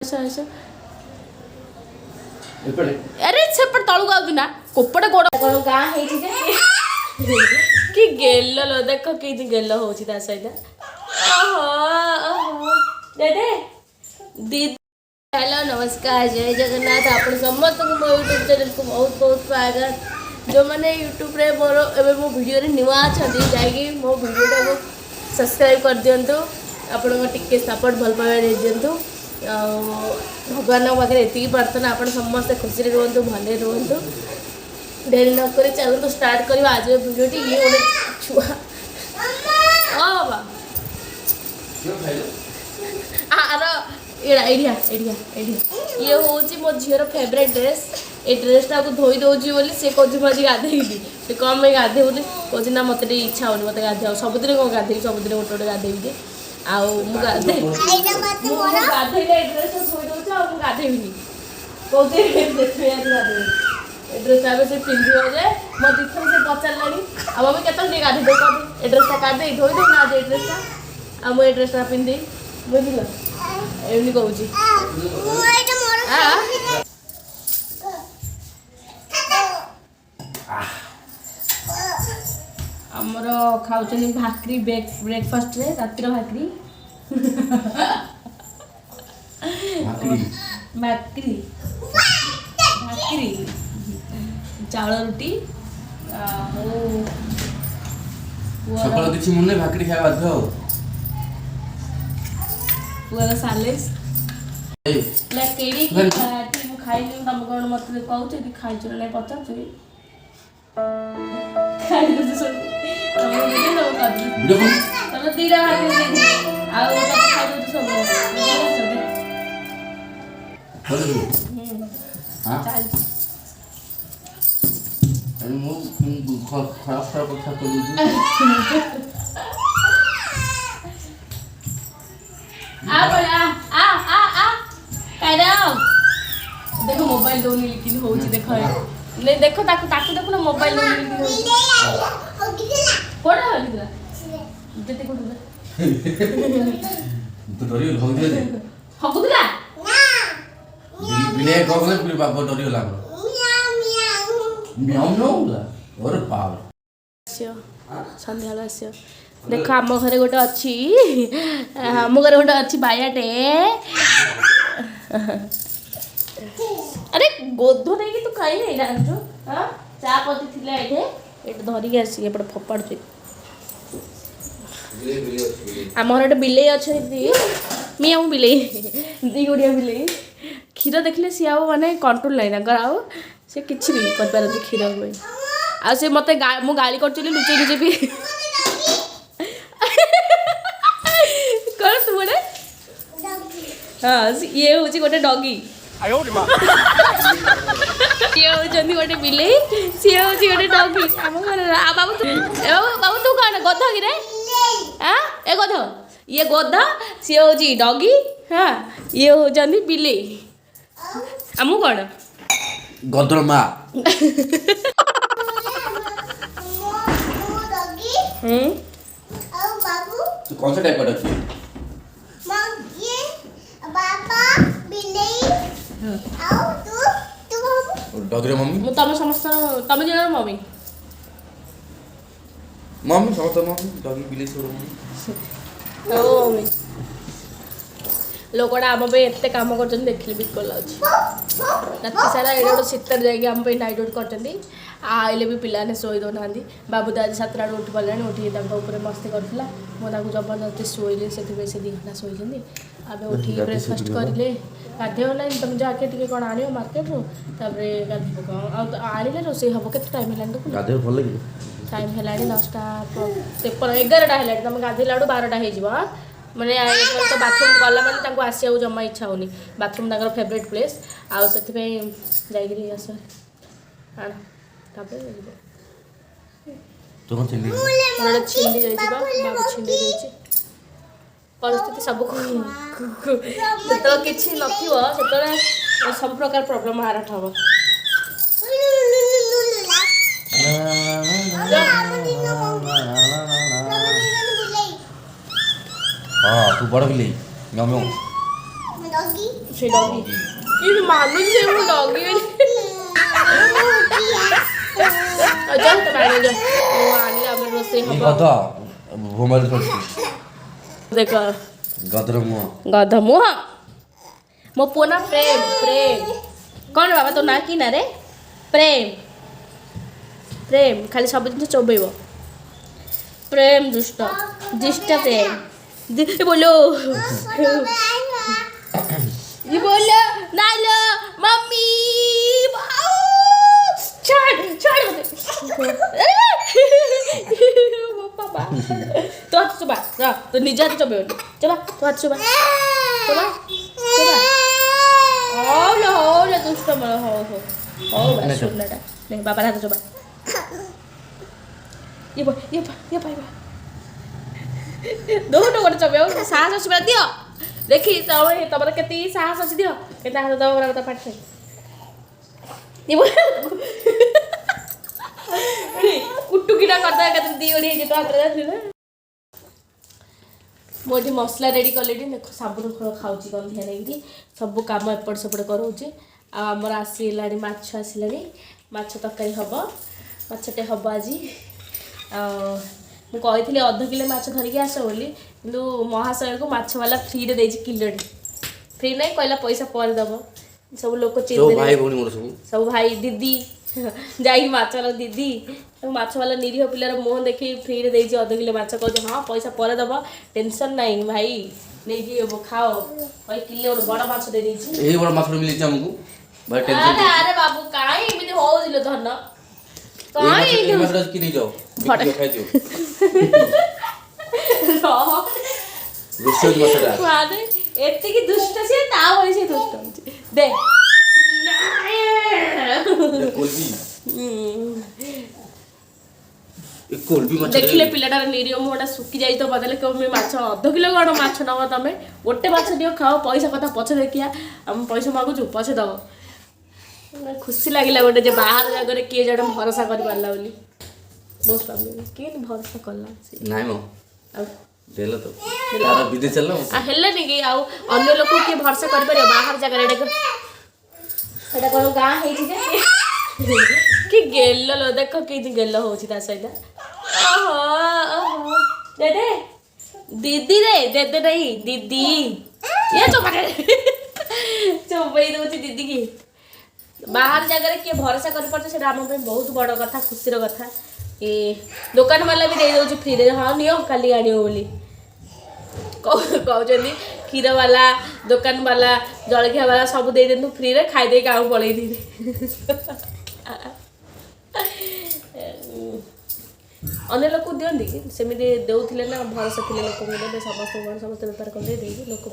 ऐसा अरे सेपट तलू आउछु ना कोपटे गोड़ कोन गां हे छी कि गेल लो देखो कि गेल होची ता सहित ओहो दे दीदी हेलो नमस्कार जय जगन्नाथ आप समस्त को मो यूट्यूब चैनल को बहुत बहुत स्वागत जो मैंने यूट्यूब रे मोर एबे मो वीडियो रे नुआ छथि जाई मो वीडियो को सब्सक्राइब कर दियंतु आपण टिके सपोर्ट भल पावे दे दियंतु भगवान पाखे ये प्रार्थना आप समस्ते खुशी रुहतु भले रुहतु डेरी नक चलते स्टार्ट कर आज भिडियोटी ये गोटे छुआ बाबा आर एड़िया एड़िया एड़िया ये हूँ मो झीर फेवरेट ड्रेस ये ड्रेसटा को धोई दौची बोली सी कौन मुझे गाधेबी से कम मैं गाधेबुनि कौन ना मत इच्छा होनी मत गाधे सबुदिन कौन गाधेबी सबुदिन गोटे गोटे गाधेबी गाधेले ड्रेस धोई दौच गाधेबी कौन ड्रेसटा से पिंधो जे मो दीथर से पचारे आ मम्मी के गाधे दे कह ड्रेसटा काटे धोई दे ना आज ड्रेसटा आ मुझे ड्रेसटा पिंधि बुझल एमनी कहूँ आमर खाऊँ भाकरी ब्रेकफास्ट रे रातिर भाकरी भाकरी भाकरी चाउल रुटी सकाळ किछि मुन्ने भाकरी खाय बाध्य हो पूरा सालेस ला केडी की खाई ले तम कोन मत कहू छै कि खाइ छ नै पता छै खाइ ले सो तम नहीं नो कर वीडियो तम दीरा हाथ दे आ तम खाइ दो सब हां चल अनि मु खराब कथा कहू देखो मोबाइल दौनी लेकिन हो देखो नहीं देखो ताकू ताकू देखो ना मोबाइल दौनी लेकिन कोड़ा वाली जते को तो डरियो भग दे हबुदला ना बिले कहले पूरी बाप डरियो लागो म्याऊ नो होला और बाप संध्या आसियो देख आम घरे गोटे अच्छी आम घरे गोटे अच्छी बायाटे अरे गोध नहीं तू खाई नहीं जानछु हां चा पति थिला एठे एट धरी आसी एपड़ फपाड़ छै आम घरे बिले अछि दी मियाऊ बिले दी गुडिया बिले क्षीर देखले सी आउ माने कंट्रोल नहीं ना आउ से किछि भी कर पार क्षीर होई आ से मते मु गाली करचली लुचे लुचे भी कर तू बड़े हां ये होची गोटे डॉगी आयो रे मां ये होचंदी गोटे बिलेई से होची गोटे डॉगी हम घर आ बाबू तू कौन गधा कि रे हां ए गधा ये गधा से होची डॉगी हां ये होचंदी बिलेई हमु कौन गधर मां और बाबू तू कौन सा टाइप का डॉग है ये पापा बिल्ली और तू बाबू डॉग रे मम्मी मु तम समस्त तम जण मम्मी मम्मी समस्त मम्मी डॉग बिल्ली छोड़ मम्मी ओ मम्मी लोकड़ा आम पे एते काम करछन देखले बिकल लाउछ रात सारा एडो सितर जाई आम पे नाइट आउट करछन आइले भी पिलाने सोई दो नांदी बाबू दादी 7 रा उठ पलाने उठी तांका ऊपर मस्ती करथला मो ताकू जबरदस्ती सोइले सेति पे से 2 घंटा सोई जंदी आबे उठी ब्रेकफास्ट करले गाधे ना तुम जाके टिके कोन आनियो मार्केट रो तबरे गाधे पका आ आनिले रोसे हबो केते टाइम हेलान तो गाधे भल लागी टाइम हेलानी 10टा 11टा हेलानी तुम गाधे लाडू 12टा हे जिवो माने तो बाथरूम गला माने तांको आसिया जम्मा इच्छा होनी बाथरूम तांकर फेवरेट प्लेस आ सेति पे जाईगिरी आस आना तापे तो कौन छिंडी मोर छिंडी जाई बा बाबू छिंडी देछि परिस्थिति सब को तो किछि नथिवो सेतले सब प्रकार प्रॉब्लम हारट हबो हां तू बड़ बिल्ली म्याऊ म्याऊ डॉगी ସେ ଡଗି କି ମାନୁଛି ସେ ମୁଁ ଡଗି ଯା ତ ପାଣି ଯା ଆଣିଲେ ଆମର ରୋଷେଇ ହବ ଗଧ ଭୂମରେ ପଡୁଛି ଦେଖ ଗଧର ମୁହଁ ଗଧ ମୁହଁ ମୋ ପୁଅ ନା ପ୍ରେମ ପ୍ରେମ କ'ଣ ବାବା ତୋ ନାଁ କି ନା ରେ ପ୍ରେମ ପ୍ରେମ ଖାଲି ସବୁ ଜିନିଷ ଚୋବେଇବ ପ୍ରେମ ଦୁଷ୍ଟ ଦୁଷ୍ଟ ପ୍ରେମ बोलो ये बोलो नालो मम्मी छोड़ छोड़ पापा तो हाथ सुबह तो निजा हाथ चबे चला तो हाथ सुबह चला चला हो लो दुष्ट मत हो बस सुनना नहीं पापा हाथ चबा ये पाइबा दोनों गोटे चबे साहस अच्छी बात दियो देखी तुम के साहस अच्छी दियो के हाथ दब बड़ा पाठ कुटुकीटा करता दी ओढ़ी तो हाथ मुझे मसला रेडी कले देख साबुन फल खाऊँ गंधिया नहीं सब कम एपट सेपट कराऊँ आमर आसला माछ आसला माछ तरकारी हम माछटे हम आज मुझे अध किलो माछ धरिकी आस बोली कि महाशय को माछ वाला फ्री रे देछि किलोटे फ्री नहीं कहला पैसा पर दब सब लोग सब भाई दीदी जाई माछ वाला दीदी माछ वाला निरीह पिलार मुँह देखी फ्री रे देछि अध किलो माछ कह हाँ पैसा पर दब टेंशन नहीं भाई नहीं खाओ भाई किलो बड़ माछ दे देछि एही बड़ माछ मिली हमको भाई टेंशन अरे बाबू काई एमिति होजिलो धन काई माछ कि नहीं जाओ वीडियो खाइ दियो रुसो माछटा माने एते की दुष्ट से ता होई से दुष्ट दे कोलबी ए कोलबी माछ देखले पिलाटा निरियो मोटा सुकी जाई तो बदले कमे माछ अध किलो गण माछ नवा तमे गोटे माछ दियो खाओ पैसा कथा पछे देखिया हम पैसा मागु छु पछे दबो खुशी लागिला गोटे जे बाहर जगह किए जडे भरोसा कर पारला बोली मो स्वामी के भरोसा करला नाइ मो आ देला तो तारा विदेश चलला आ हेल्ला नि कि आ अन्य लोक के भरोसा कर परियो बाहर जगह एटा कोन गां हे छी कि गेल्लो लो देखो कि गेल्लो होछि ता सहित ओहो ओहो दे दे दीदी रे दे दे नहीं दीदी ये चुप रे चुप दउछि दीदी की बाहर जगह किए भरोसा कर पार्छ से आम बहुत बड़ कथा खुशी कथा ए दुकान वाला भी दे दउछि फ्री रे हाँ नियो काली आनियो बोली कहउछन्ती क्षीर वाला दुकान वाला जलखिया वाला सब दे देनु फ्री रे खाई दे गाँव पलई दी अन्य लोक दिखती सेमती देउथिले ना भरोसा थिले लोक समस्त समस्त बेपार कर लोक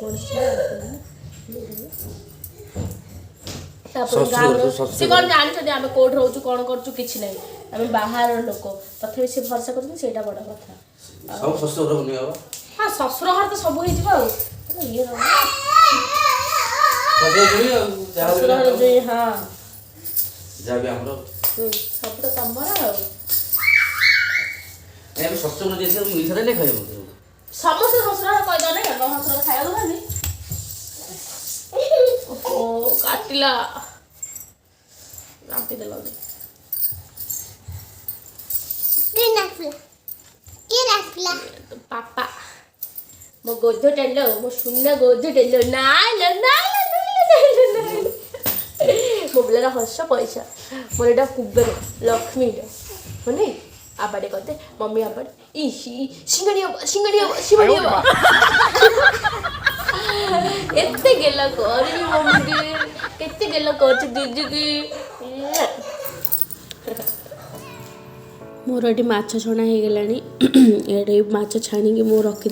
से कौन जानते आम कौट रोचु कौन करूँ कि ना आम बाहर लोक तथा से भरोसा कर बड़ कथा हाँ शशुर घर तो सब हो हाँ सब तो तमर समस्त शशुर कहीदे ना शशुर खाया ओ काटिला रामपी देला पापा मो गोध टेलो मो सुना गोध टेलो नाइ मो बेला हस पैसा मोर एटा कुबेर लक्ष्मी हो नहीं आबाड़े कहते मम्मी आबाड़ सिंगड़ी एते गेला करी मम्मी केते गेला करछ दीदी की मोर ये माछ छणा हो गलानी ये माछ छाणी मु रखी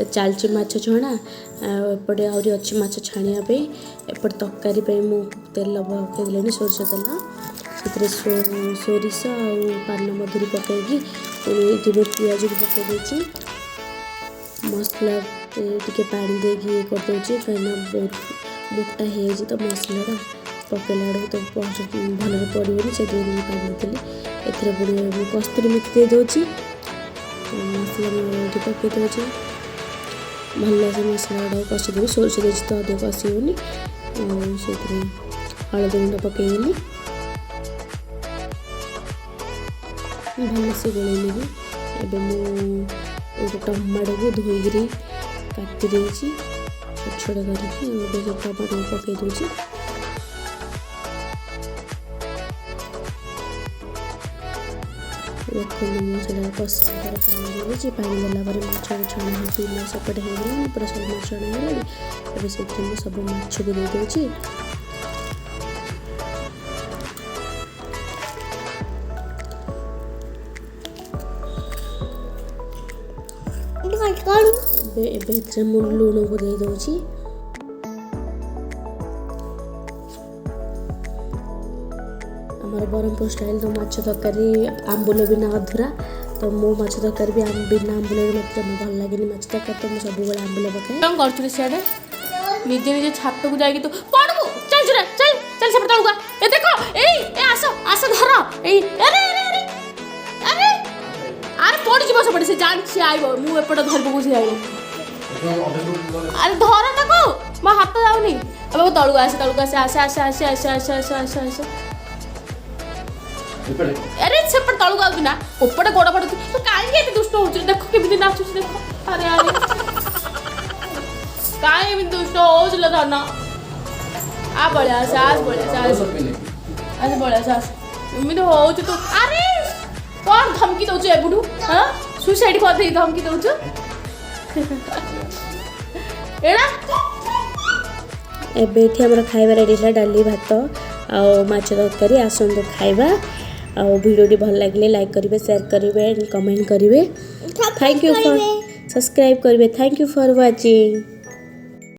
चलची माछ छणा एपटे आहरी अच्छी माछ छाणिया एपटे तरकारी मु तेल पकईदेली सोरष तेल से सोरिष आ पान मधुरी पकईकी पियाज भी पकई मसला टे पानी देकी करदे कहीं बहुत मोटा हो तो मसला पकईला तो भल पड़ोनी से पानी देती एथरे पुणी कस्तूरी मेथी दे दूची मसला पकई दूची भल से मसला गुड़ा कषिदेवी सोरष देती तो अधिक कषि होनी से हलदी गुंड पकईदेली भलसे गोलैनेबी एवं मुझे टमाटो को धोईकरी काटी देची छोट छोट करके टमाटो पकई दूची देखो मुझे कषा पानी देवी पानी देला माछ छणा होती सेपटे हो पूरा सब माछ छणा है से सब माछ को दे दूची मु लुण को दे दूची आमर ब्रह्मपुर स्टाइल तो माछ तरकारी आंबुल बिना अधूरा तो मो माछ तरकारी भी बिना आंबुल मत जमा भल लगे माछ तरकारी तो मुझे सब आंबुल पकाए कौन कर सियाड़े निजे निजे छात को जाकि तू पड़बू चल चल चल चल से तलुआ ए देखो ए आस आस धर ए अरे अरे अरे अरे अरे पड़ जीव से पड़े से जान से आइबो मु एपट धर पकु से आइबो अरे धर ना को मो हाथ जाउनी अब तलुआ आसे अरे सेपट तलू गाँव ना उपटे गोड़ पड़ तू कहीं दुष्ट हो देख केमी नाचुच देख अरे अरे कहीं दुष्ट हो धन आ बड़े आस आस बड़े आस बड़े आस एमती हो तू अरे कौन धमकी दौचु एबुठू हाँ सुसाइड कर धमकी दौचु एबे खाइबा रेडी डाली भात आ माछ तरकारी आसतु खाइबा आ वीडियो भल लगे लाइक करेंगे शेयर करेंगे एंड कमेंट करेंगे थैंक यू फॉर सब्सक्राइब करेंगे थैंक यू फॉर वाचिंग।